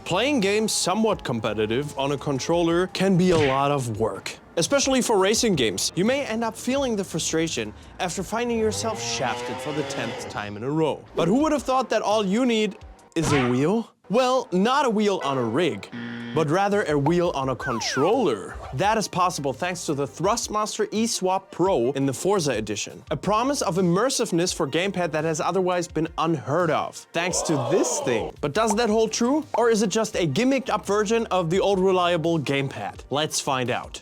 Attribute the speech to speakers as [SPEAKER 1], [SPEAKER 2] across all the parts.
[SPEAKER 1] Playing games somewhat competitive on a controller can be a lot of work. Especially for racing games. You may end up feeling the frustration after finding yourself shafted for the 10th time in a row. But who would have thought that all you need is a wheel? Well, not a wheel on a rig, but rather a wheel on a controller. That is possible thanks to the Thrustmaster eSWAP Pro in the Forza Edition. A promise of immersiveness for gamepad that has otherwise been unheard of, thanks to this thing. But does that hold true? Or is it just a gimmicked up version of the old reliable gamepad? Let's find out.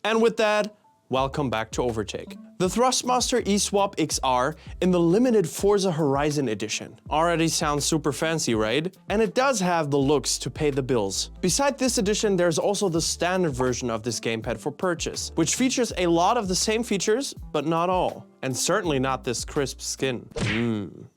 [SPEAKER 1] And with that, welcome back to Overtake. The Thrustmaster eSWAP XR in the limited Forza Horizon edition. Already sounds super fancy, right? And it does have the looks to pay the bills. Beside this edition, there's also the standard version of this gamepad for purchase, which features a lot of the same features, but not all. And certainly not this crisp skin.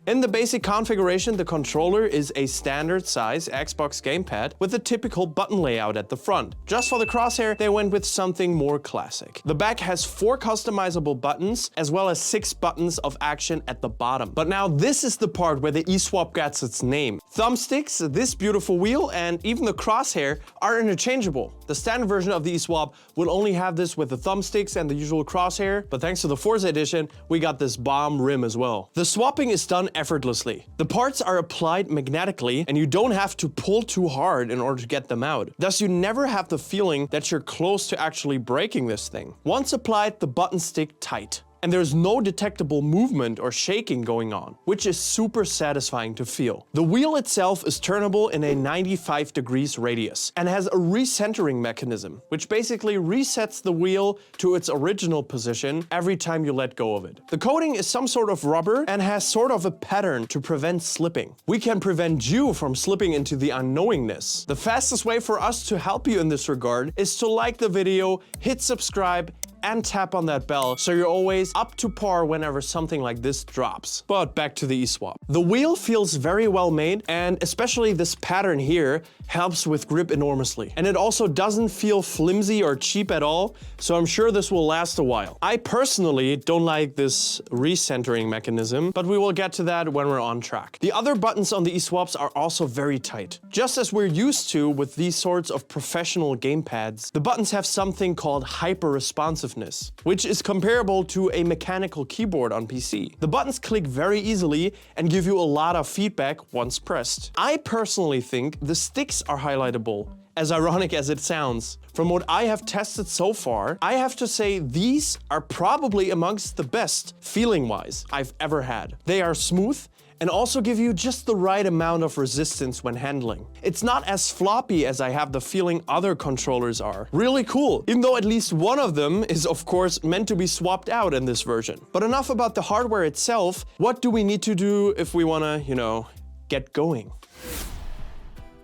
[SPEAKER 1] In the basic configuration, the controller is a standard size Xbox gamepad with a typical button layout at the front. Just for the crosshair, they went with something more classic. The back has 4 customizable buttons, as well as 6 buttons of action at the bottom. But now this is the part where the eSWAP gets its name. Thumbsticks, this beautiful wheel, and even the crosshair are interchangeable. The standard version of the eSWAP will only have this with the thumbsticks and the usual crosshair, but thanks to the Forza Edition, we got this bomb rim as well. The swapping is done effortlessly. The parts are applied magnetically, and you don't have to pull too hard in order to get them out. Thus, you never have the feeling that you're close to actually breaking this thing. Once applied, the buttons stick tight. And there's no detectable movement or shaking going on, which is super satisfying to feel. The wheel itself is turnable in a 95 degrees radius and has a recentering mechanism, which basically resets the wheel to its original position every time you let go of it. The coating is some sort of rubber and has sort of a pattern to prevent slipping. We can prevent you from slipping into the unknowingness. The fastest way for us to help you in this regard is to like the video, hit subscribe, and tap on that bell so you're always up to par whenever something like this drops. But back to the eSWAP. The wheel feels very well made, and especially this pattern here helps with grip enormously. And it also doesn't feel flimsy or cheap at all, so I'm sure this will last a while. I personally don't like this recentering mechanism, but we will get to that when we're on track. The other buttons on the eSWAPs are also very tight. Just as we're used to with these sorts of professional gamepads, the buttons have something called hyper-responsiveness, which is comparable to a mechanical keyboard on PC. The buttons click very easily and give you a lot of feedback once pressed. I personally think the sticks are highlightable, as ironic as it sounds. From what I have tested so far, I have to say these are probably amongst the best, feeling-wise, I've ever had. They are smooth and also give you just the right amount of resistance when handling. It's not as floppy as I have the feeling other controllers are. Really cool, even though at least one of them is of course meant to be swapped out in this version. But enough about the hardware itself. What do we need to do if we wanna, get going?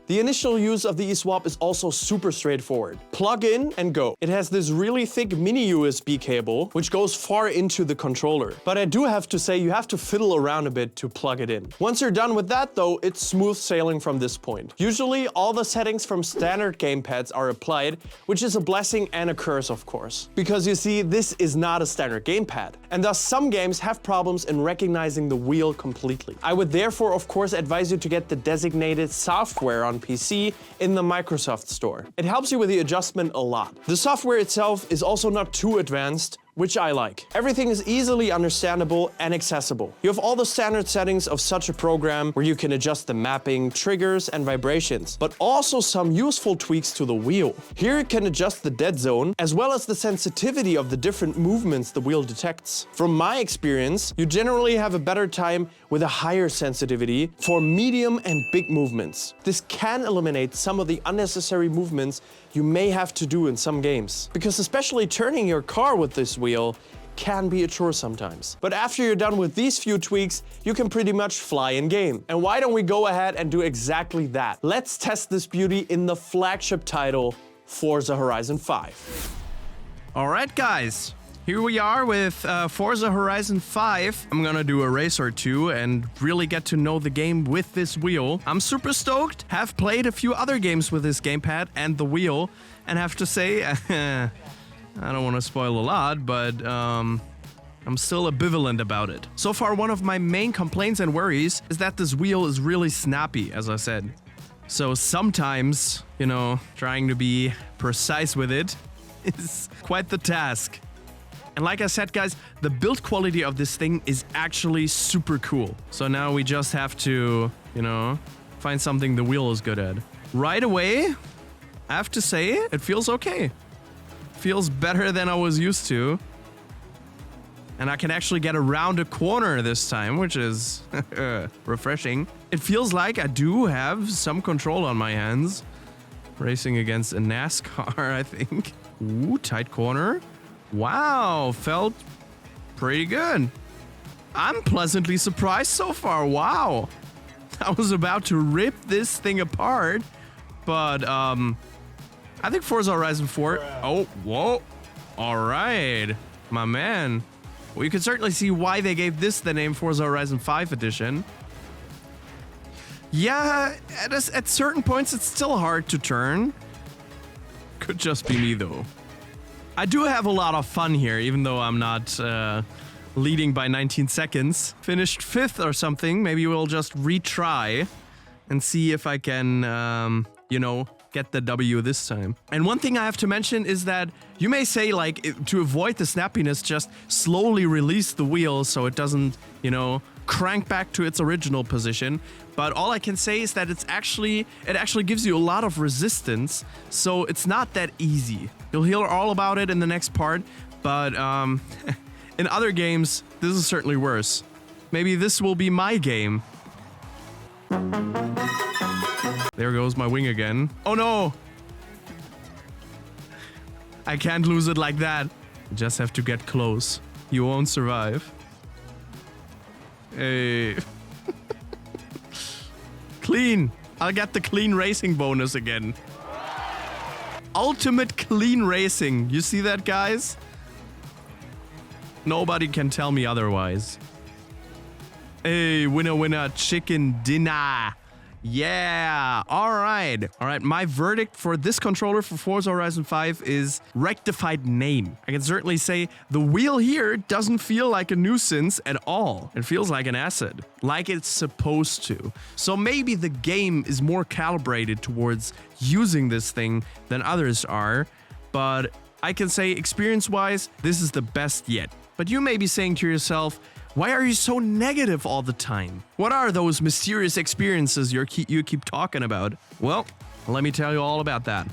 [SPEAKER 1] The initial use of the eSWAP is also super straightforward. Plug in and go. It has this really thick mini USB cable, which goes far into the controller. But I do have to say you have to fiddle around a bit to plug it in. Once you're done with that though, it's smooth sailing from this point. Usually all the settings from standard gamepads are applied, which is a blessing and a curse of course. Because you see, this is not a standard gamepad. And thus some games have problems in recognizing the wheel completely. I would therefore of course advise you to get the designated software on PC in the Microsoft Store. It helps you with the adjustment a lot. The software itself is also not too advanced, which I like. Everything is easily understandable and accessible. You have all the standard settings of such a program where you can adjust the mapping, triggers, and vibrations, but also some useful tweaks to the wheel. Here you can adjust the dead zone, as well as the sensitivity of the different movements the wheel detects. From my experience, you generally have a better time with a higher sensitivity for medium and big movements. This can eliminate some of the unnecessary movements you may have to do in some games, because especially turning your car with this wheel can be a chore sometimes. But after you're done with these few tweaks, you can pretty much fly in game. And why don't we go ahead and do exactly that? Let's test this beauty in the flagship title, Forza Horizon 5.
[SPEAKER 2] All right, guys. Here we are with Forza Horizon 5. I'm gonna do a race or two and really get to know the game with this wheel. I'm super stoked. Have played a few other games with this gamepad and the wheel, and have to say, I don't want to spoil a lot, but I'm still ambivalent about it. So far, one of my main complaints and worries is that this wheel is really snappy, as I said. So sometimes, you know, trying to be precise with it is quite the task. And like I said, guys, the build quality of this thing is actually super cool. So now we just have to, you know, find something the wheel is good at. Right away, I have to say, it feels okay. Feels better than I was used to. And I can actually get around a corner this time, which is refreshing. It feels like I do have some control on my hands. Racing against a NASCAR, I think. Ooh, tight corner. Wow, felt pretty good. I'm pleasantly surprised so far. Wow. I was about to rip this thing apart, but I think Forza Horizon 4. Oh, whoa. All right, my man. Well, you can certainly see why they gave this the name Forza Horizon 5 Edition. Yeah, at certain points, it's still hard to turn. Could just be me, though. I do have a lot of fun here, even though I'm not leading by 19 seconds. Finished 5th or something. Maybe we'll just retry and see if I can, you know, get the W this time. And one thing I have to mention is that you may say, like, to avoid the snappiness, just slowly release the wheel so it doesn't, you know, crank back to its original position. But all I can say is that it actually gives you a lot of resistance, so it's not that easy. You'll hear all about it in the next part, but in other games, this is certainly worse. Maybe this will be my game. There goes my wing again. Oh no! I can't lose it like that. You just have to get close. You won't survive. Hey. Clean. I'll get the clean racing bonus again. Ultimate clean racing. You see that, guys? Nobody can tell me otherwise. Hey, winner, winner, chicken dinner. Yeah, all right. All right, my verdict for this controller for Forza Horizon 5 is rectified name. I can certainly say the wheel here doesn't feel like a nuisance at all. It feels like an asset, like it's supposed to. So maybe the game is more calibrated towards using this thing than others are, but I can say experience-wise, this is the best yet. But you may be saying to yourself, why are you so negative all the time? What are those mysterious experiences you keep talking about? Well, let me tell you all about that.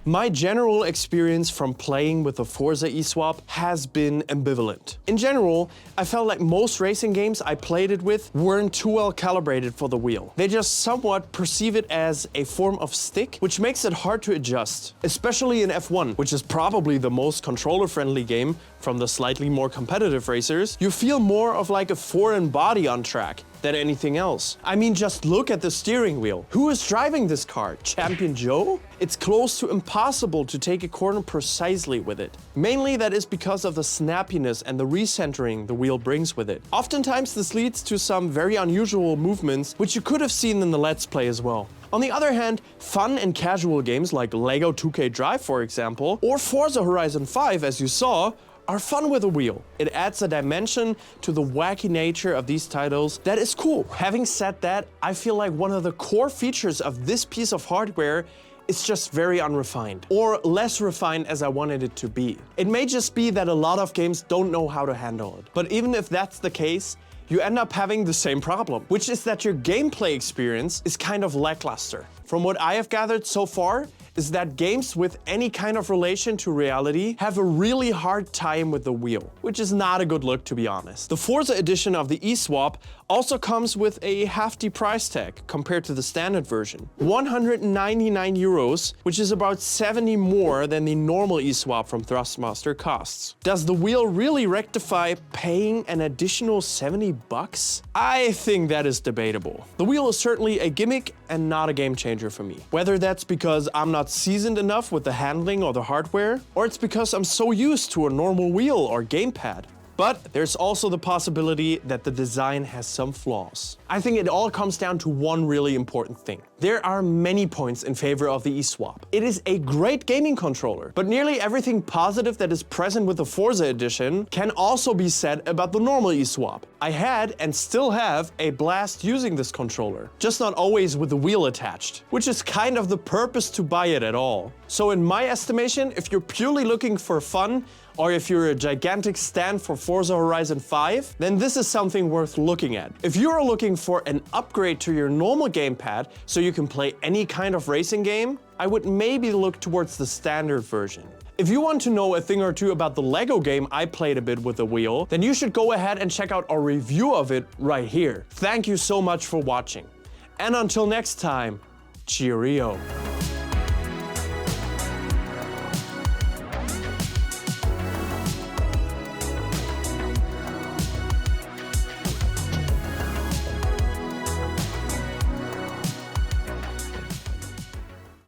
[SPEAKER 1] My general experience from playing with the Forza eSWAP has been ambivalent. In general, I felt like most racing games I played it with weren't too well calibrated for the wheel. They just somewhat perceive it as a form of stick, which makes it hard to adjust. Especially in F1, which is probably the most controller-friendly game from the slightly more competitive racers, you feel more of like a foreign body on track than anything else. I mean, just look at the steering wheel. Who is driving this car? Champion Joe? It's close to impossible to take a corner precisely with it. Mainly that is because of the snappiness and the recentering the wheel brings with it. Oftentimes this leads to some very unusual movements, which you could have seen in the Let's Play as well. On the other hand, fun and casual games like LEGO 2K Drive, for example, or Forza Horizon 5, as you saw, are fun with a wheel. It adds a dimension to the wacky nature of these titles that is cool. Having said that, I feel like one of the core features of this piece of hardware is just very unrefined, or less refined as I wanted it to be. It may just be that a lot of games don't know how to handle it. But even if that's the case, you end up having the same problem, which is that your gameplay experience is kind of lackluster. From what I have gathered so far, is that games with any kind of relation to reality have a really hard time with the wheel, which is not a good look, to be honest. The Forza edition of the eSWAP also comes with a hefty price tag compared to the standard version. 199 euros, which is about 70 more than the normal eSWAP from Thrustmaster costs. Does the wheel really rectify paying an additional 70 bucks? I think that is debatable. The wheel is certainly a gimmick and not a game changer for me. Whether that's because I'm not seasoned enough with the handling or the hardware, or it's because I'm so used to a normal wheel or gamepad. But there's also the possibility that the design has some flaws. I think it all comes down to one really important thing. There are many points in favor of the eSWAP. It is a great gaming controller, but nearly everything positive that is present with the Forza Edition can also be said about the normal eSWAP. I had and still have a blast using this controller, just not always with the wheel attached, which is kind of the purpose to buy it at all. So in my estimation, if you're purely looking for fun, or if you're a gigantic stan for Forza Horizon 5, then this is something worth looking at. If you're looking for an upgrade to your normal gamepad so you can play any kind of racing game, I would maybe look towards the standard version. If you want to know a thing or two about the Lego game I played a bit with the wheel, then you should go ahead and check out our review of it right here. Thank you so much for watching. And until next time, cheerio.